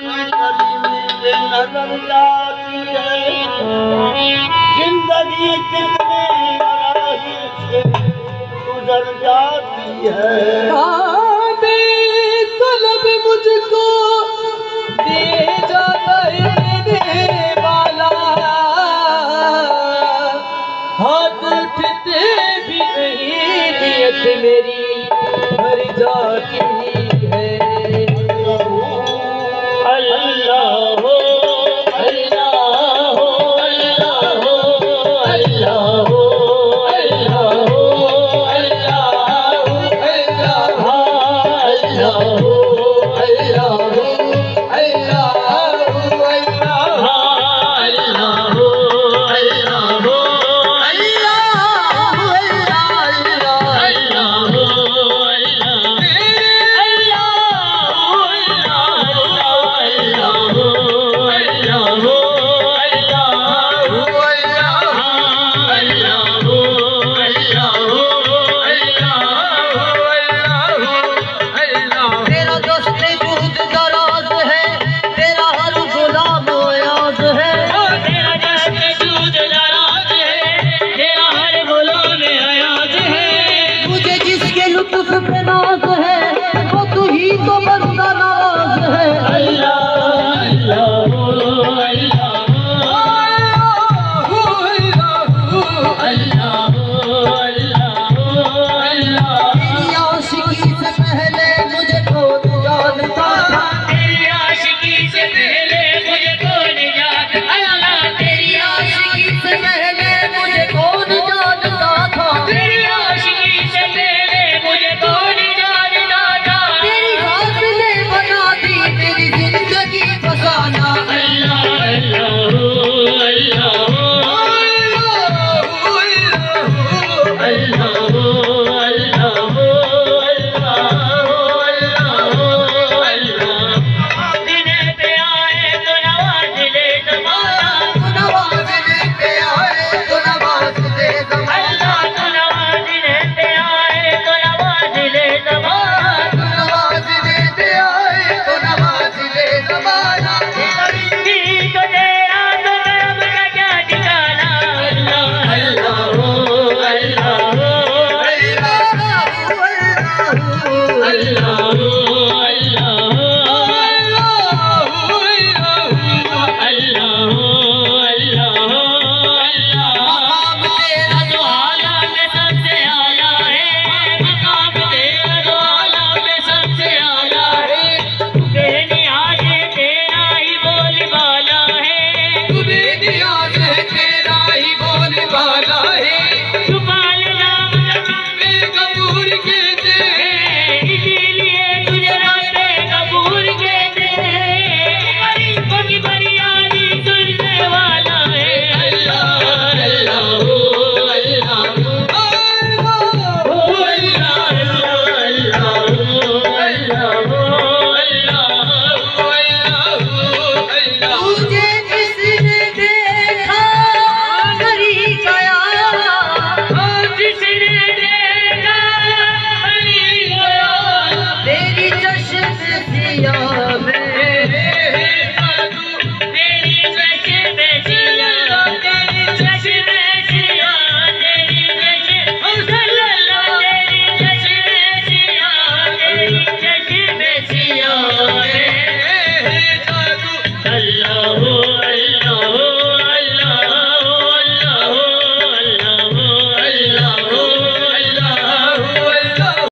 नजर जाती है जिंदगी कितनी राही से गुजर जाती है। तलब मुझको दे जाता है वाला, हाथ उठते भी नहीं नियत मेरी भर जाती है। अल्लाह हो अल्लाह हो अल्लाह हो अल्लाह हो अल्लाह हो अल्लाह हो अल्लाह हो अल्लाह हो अल्लाह